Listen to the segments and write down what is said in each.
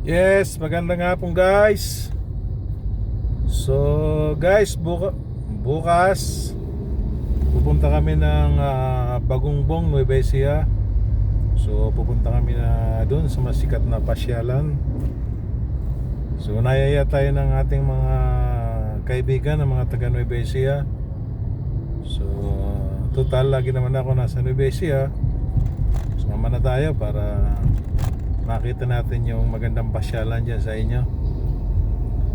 Yes, magandang hapon guys. So guys, bukas pupunta kami ng Bagungbong, Nueva Ecija. So pupunta kami na doon sa masikat na pasyalan. So nayaya tayo ng ating mga kaibigan, ng mga taga Nueva Ecija. So total lagi naman ako nasa Nueva Ecija. Sumama na tayo para makita natin yung magandang pasyalan dyan sa inyo.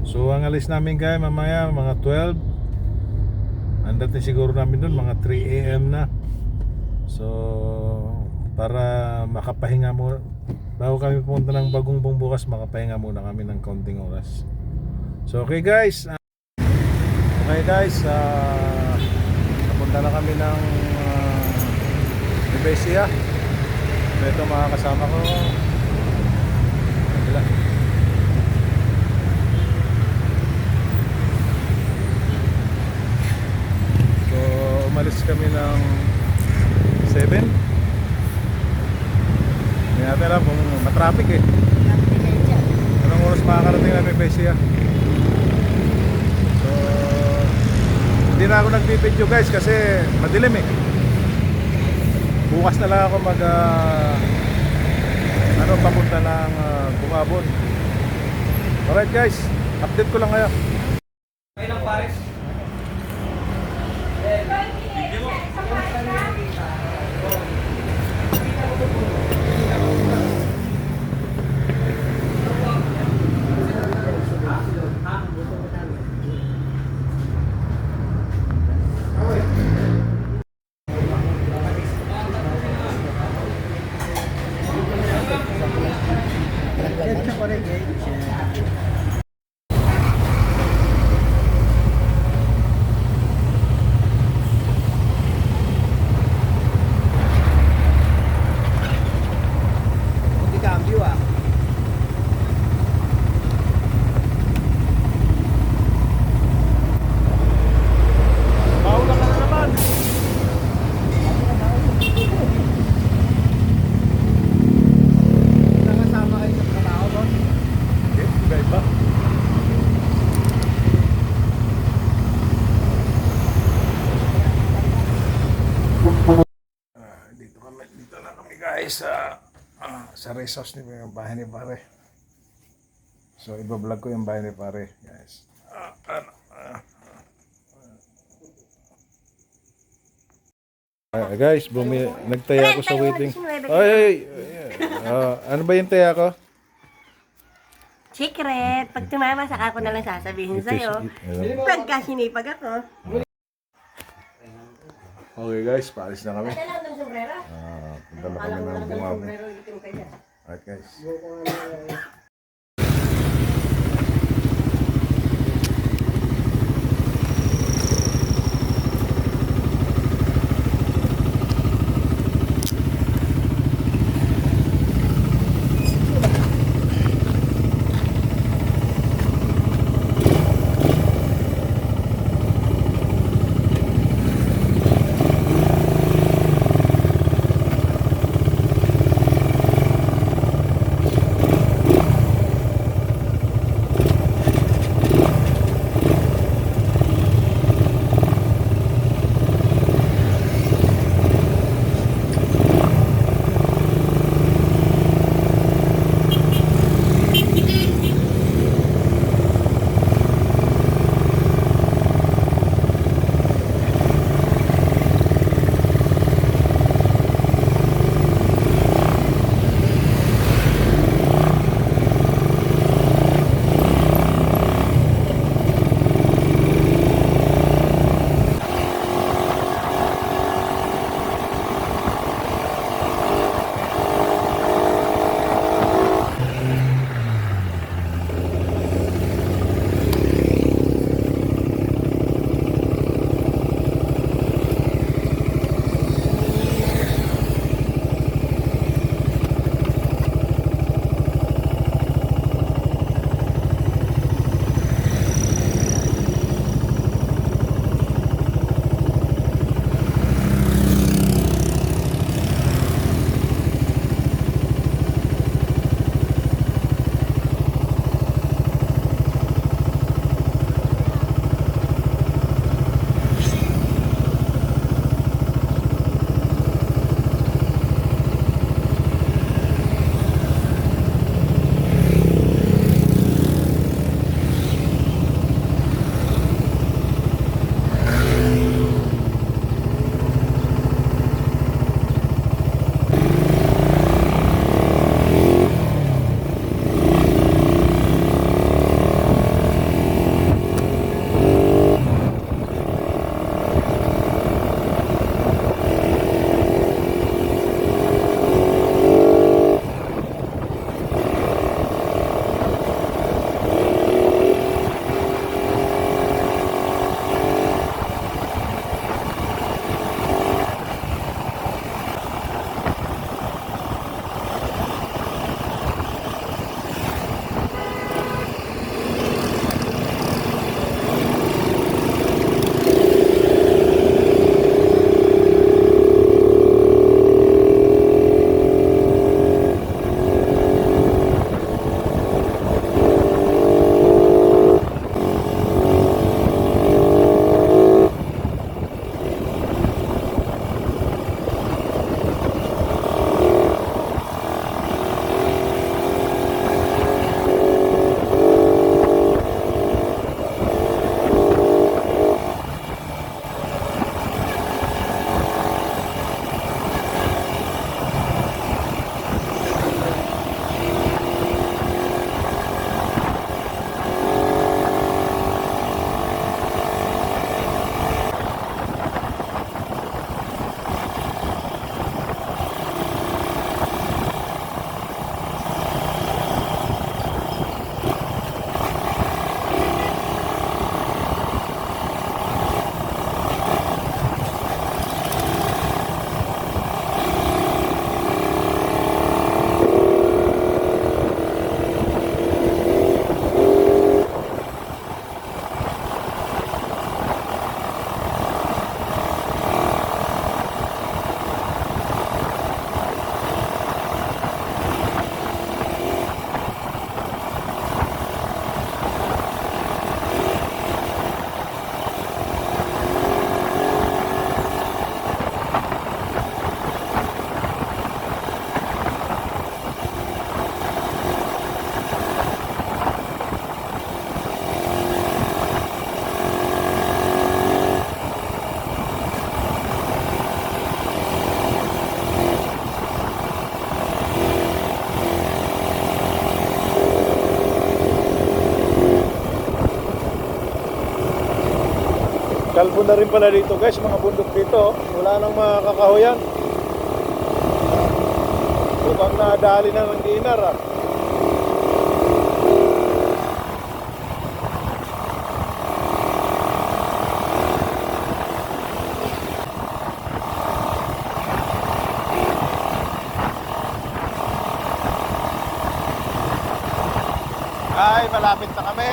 So ang alis namin guys mamaya mga 12. Andating siguro namin doon mga 3 AM na. So para makapahinga mo bago kami pumunta ng Bagungbong bukas, makapahinga muna kami ng kaunting oras. So okay guys, napunta na kami ng Nueva Ecija. Ito mga kasama ko. So umalis kami ng 7. Hindi natin alam kung matraffic eh. Anong oras makakarating namin Nueva Ecija? So hindi na ako nagbibideo guys kasi madilim eh. Bukas na lang ako papunta ng Bungabon. Alright guys, update ko lang kayo. Okay lang pares. Dito na kami guys sa rest house ni bahay ni pare. So iba-vlog ko yung bahay ni pare guys. Guys, nagtaya ako sa waiting. Ano ba yung taya ko? Secret. Pag tumama, saka ko na lang sasabihin sa'yo. Pagka sinipag ako. Okay guys, paalis na kami. Dala ng sombrero. Punta na kami ng Bungabon. Alright guys. Kalbo na rin pala dito guys, mga bundok dito. Wala nang mga kakahoyan. Mukhang nadali na ng dinar ah. Ay, malapit na kami.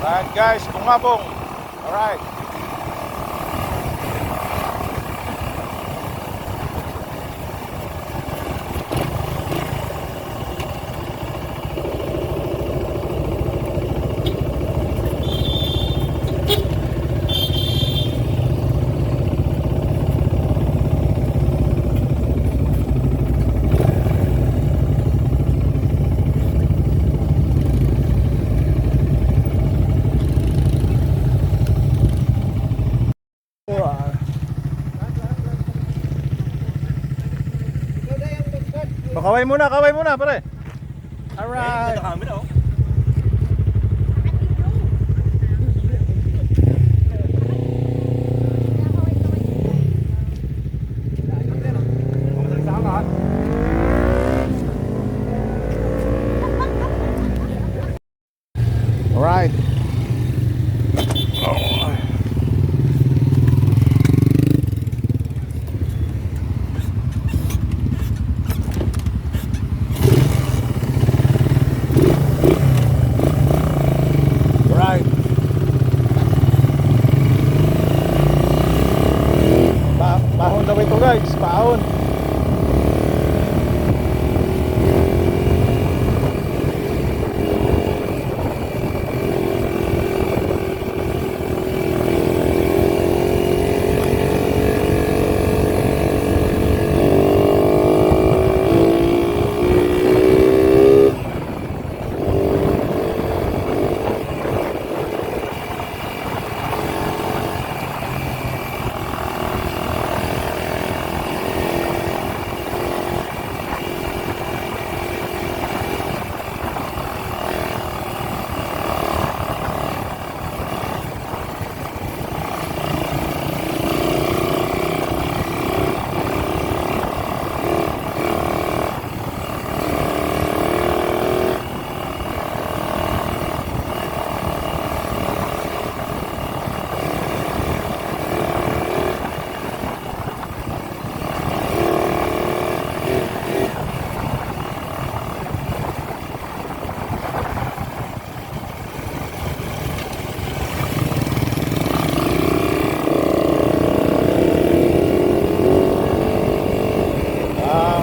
Alright guys, bungabong. Alright. Kaway muna pare. Alright. Alright. Pahon daw ito guys, pahon.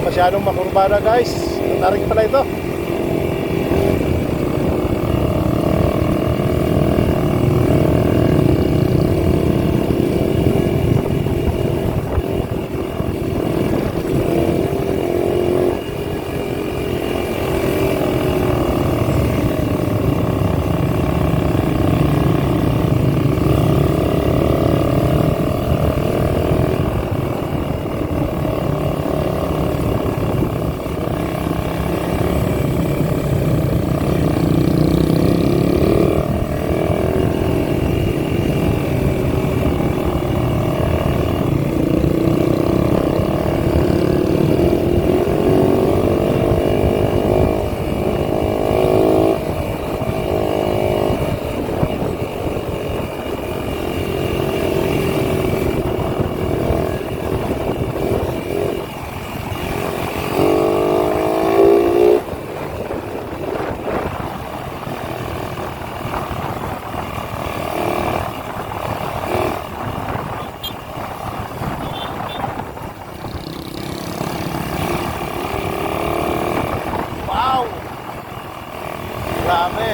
Masyadong makurbada guys. Tarik pala ito. Dami.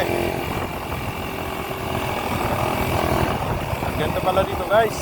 Ganda pala dito guys.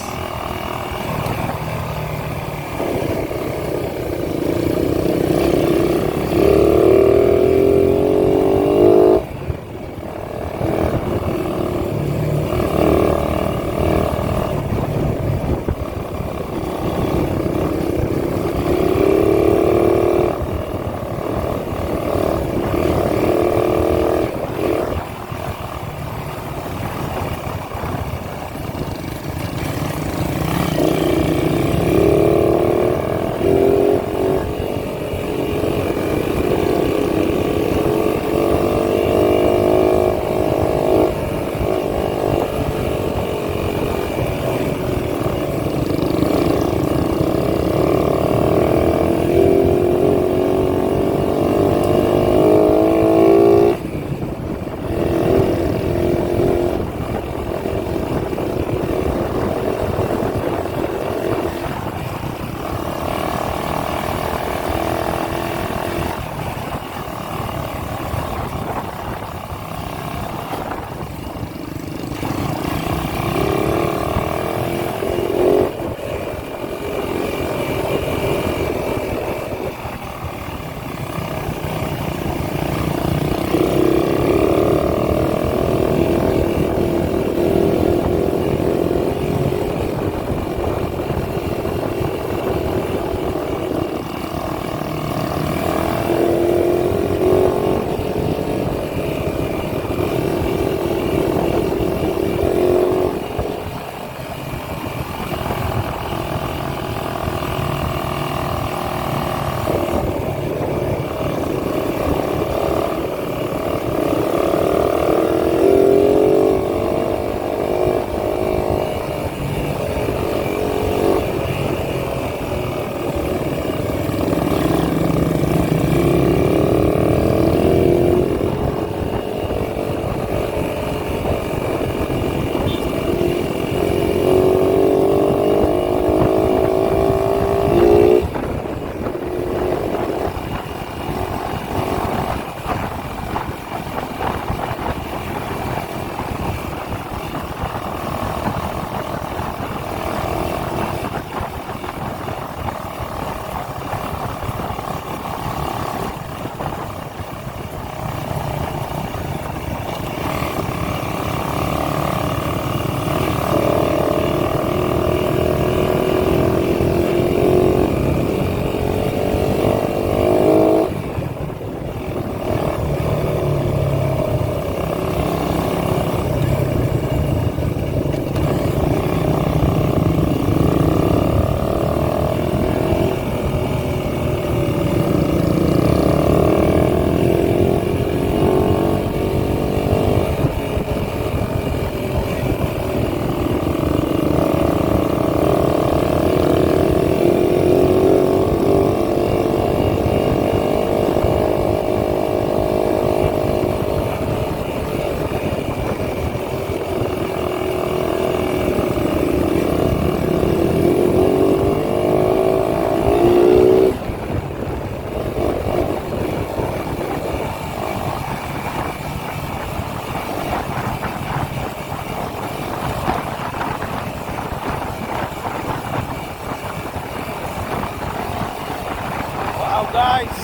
Guys,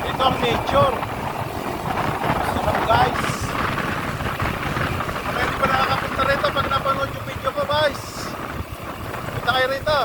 ito ang nature. Sarap guys. Kaya hindi pa nakakapunta rito pag napanood yung video ko guys. Punta kayo rito.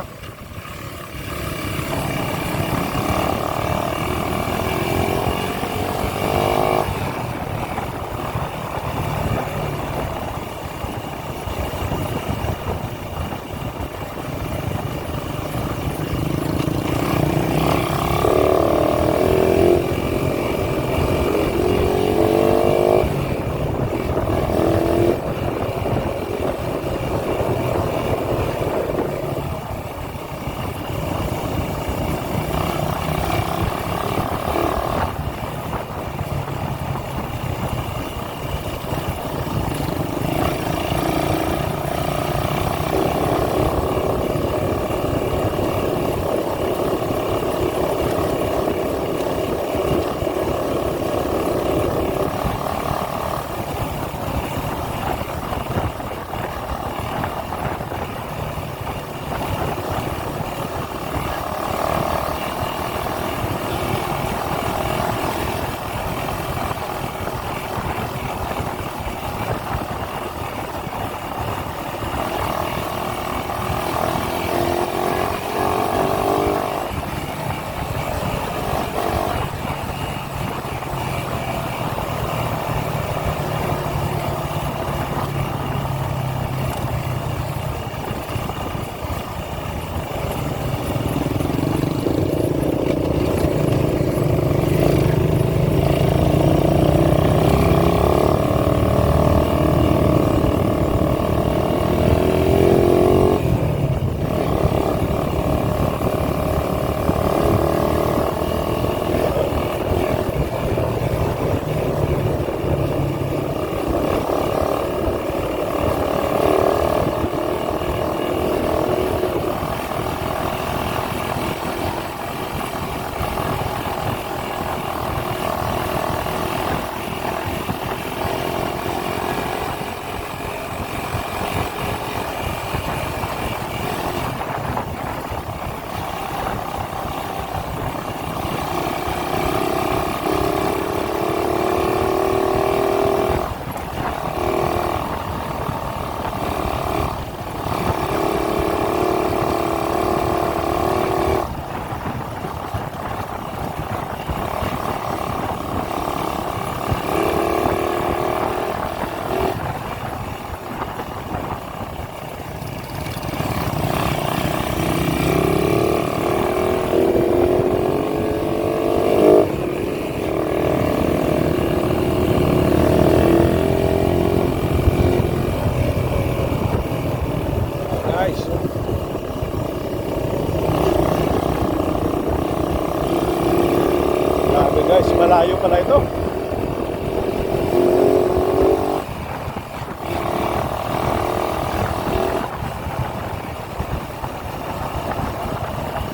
guys, malayo pala ito.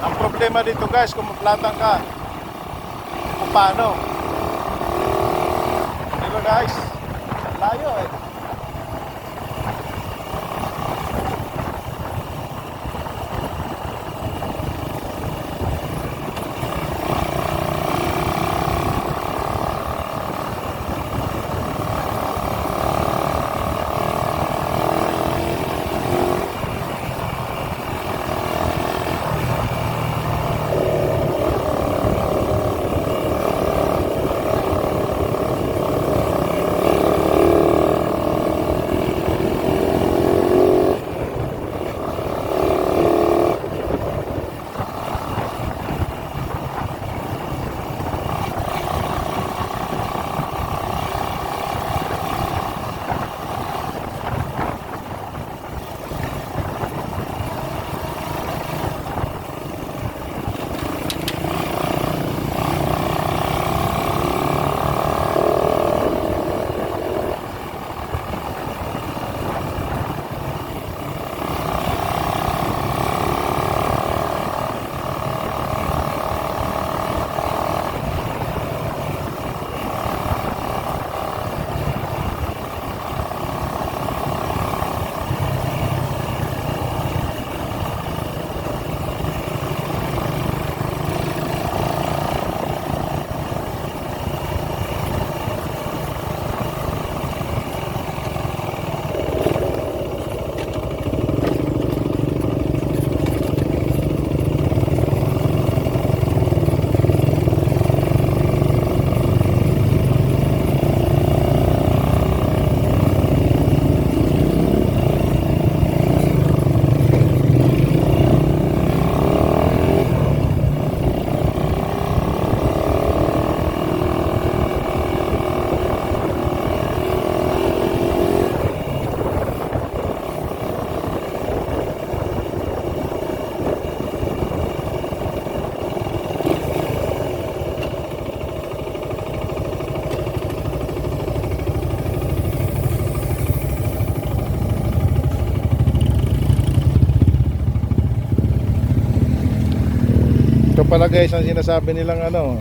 Ang problema dito guys, kung maplatang ka, kung paano. Diba guys? Layo eh. Ito pala guys ang sinasabi nilang ano,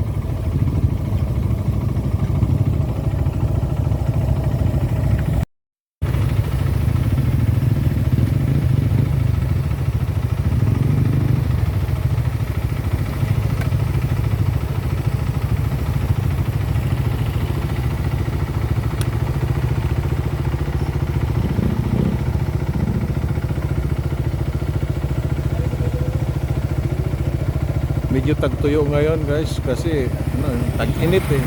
medyo tagtuyo ngayon guys kasi ano, tag-init eh.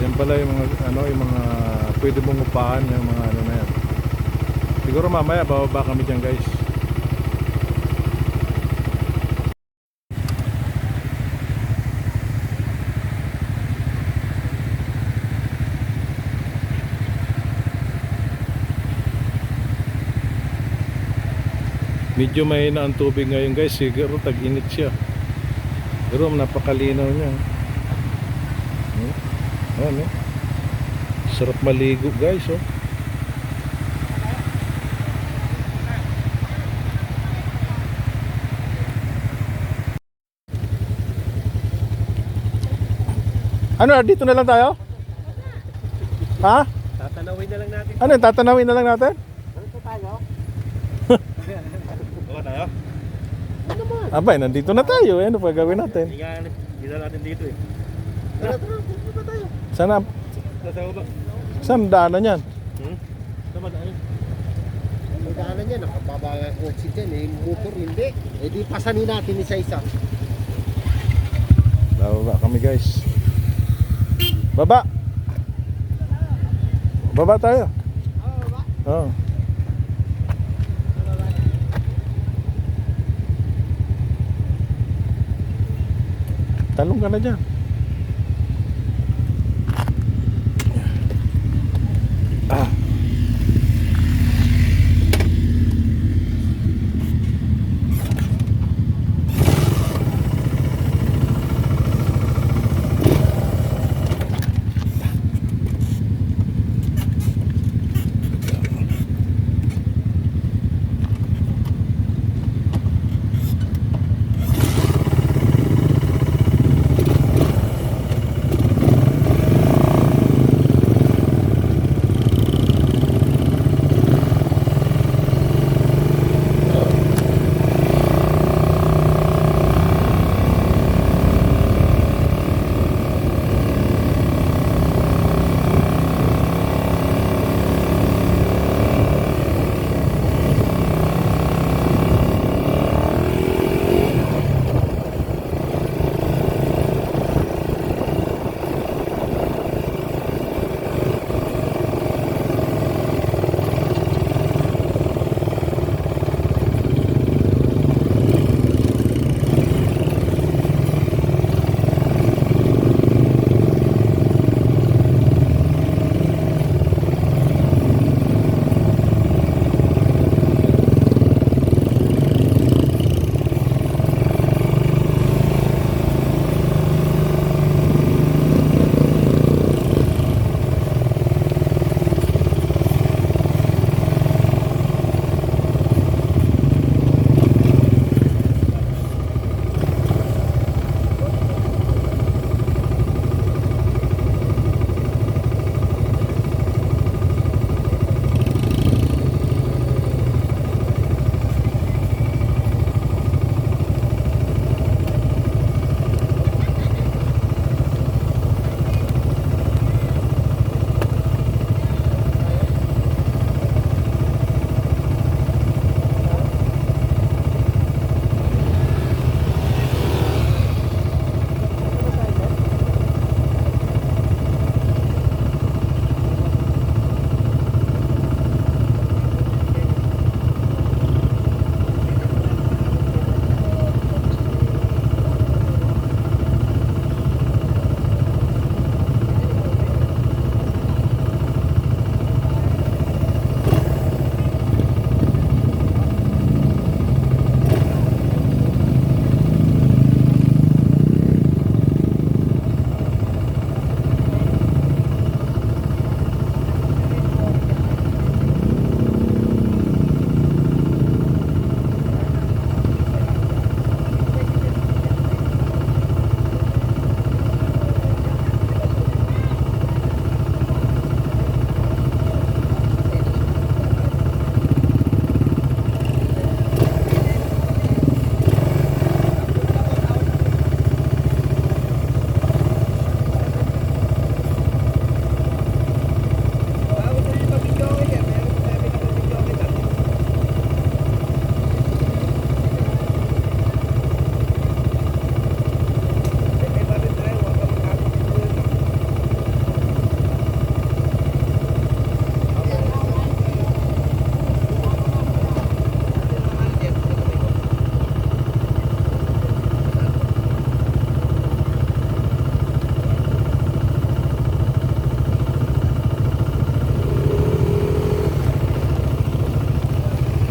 Yan pala yung mga ano, yung mga pwede mong upahan, yung mga ano na yan. Siguro mamaya bababa kami dyan guys. Medyo mahina ang tubig ngayon guys, siguro tag-init siya. Pero napakalinaw niya. Ano? Sarap maligo guys, oh. Ano, dito na lang tayo? Ha? Tatanawin na lang natin. Ano, tatanawin na lang natin? Ano tayo? Oo tayo. Ano naman? Abay, nandito na tayo. Ano pa gawin natin? Hindi natin dito eh. Tara, pupunta tayo. Sana, Nasa baba. saan daanan yan? Tama tayo. Ang daanan niya, nakababa ang oxygen eh. Motor hindi. Eh di pasanin natin isa-isa. Bababa kami guys. Baba. Baba tayo. Oo. Talong ka na dyan. Ah.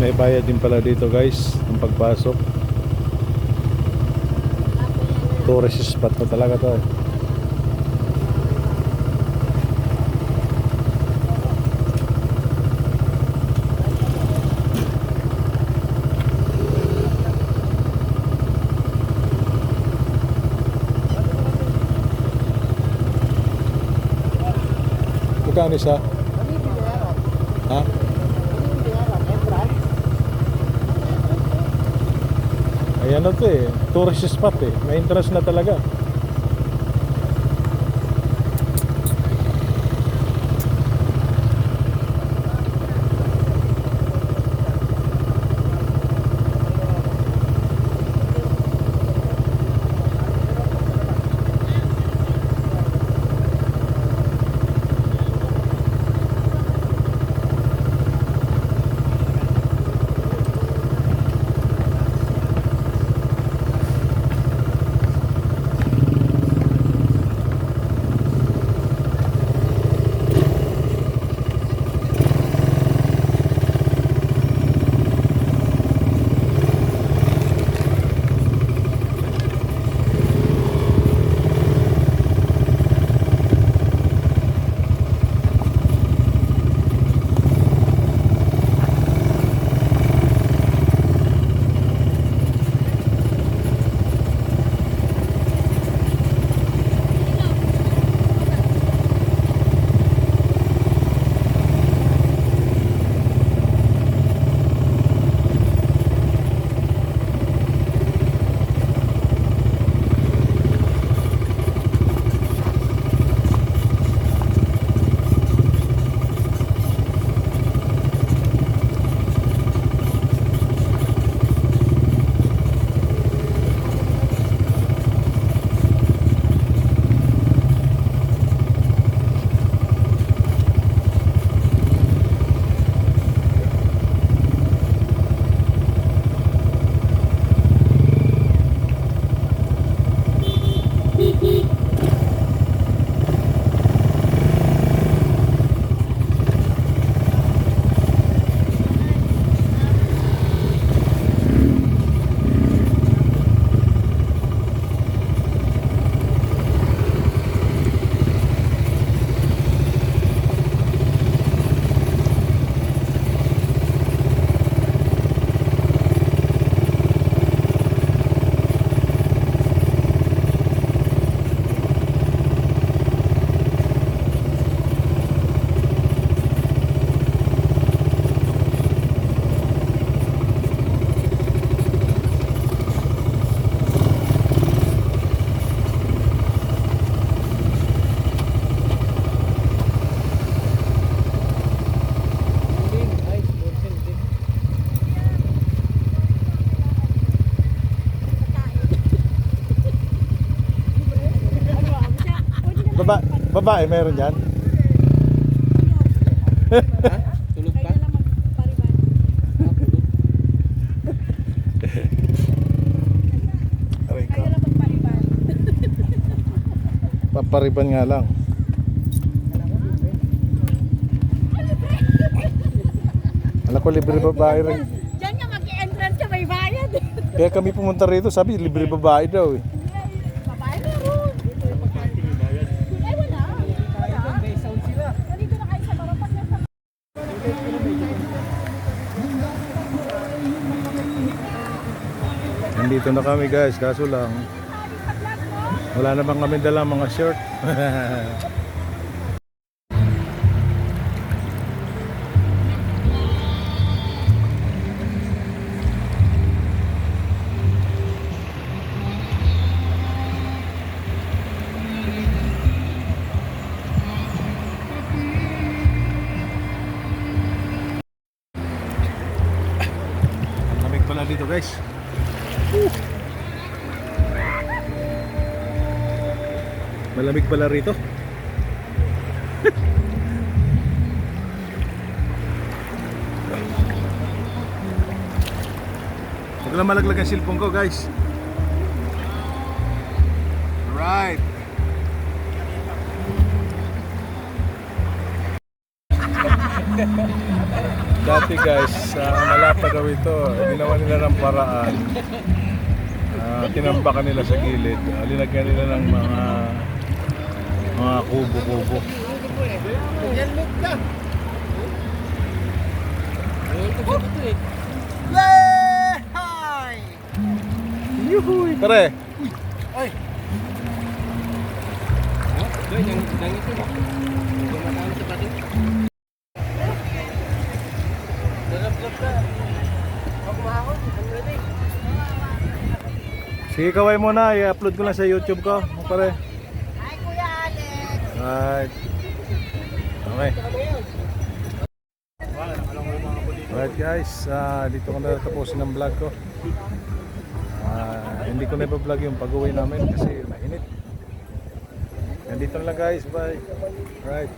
May bayad din pala dito guys ang pagpasok. Tourist spot pa talaga to eh. Magkano isa? Ha? Ayan na to eh, tourist spot eh, may interest na talaga. Babae, meron yan? Ha? Tulog ka? Kaya lang magpariban. Aray ka. Kaya lang magpariban. Papariban nga lang. Alam ko libre babae rin. Diyan nga mag-entrance ka, may bayad. Kaya kami pumunta rito, sabi libre babae daw eh. Babae meron. Ay, wala. May sound sila. Ganito na kayo sa Marapat na sa... Nandito na kami guys, kaso lang wala na bang kami dalang mga shirt. Lamig pala dito guys. Malamig pala rito. Huwag lang malaglag ang cellphone ko guys. Right. Dati guys, malapa daw ito. Ginawa nila ng paraan. Tinambakan nila sa gilid. Linagyan nila ng mga kubo-kubo. Helmet ka. Hi! Yuhuy! Pare! Ay! Doy, nang ito ba? Gumatawag sa pati. Dalap-lap ka. Ako mahakot. I'm ready. Sige, kaway mo na. I-upload ko lang sa YouTube ko. Pare. Hi, Kuya Alex. Right. Okay. Alright guys, dito ko na tapusin ang vlog ko. Hindi ko na ipa-vlog yung pag-uwi namin kasi mainit. Nandito na lang guys, bye. Alright.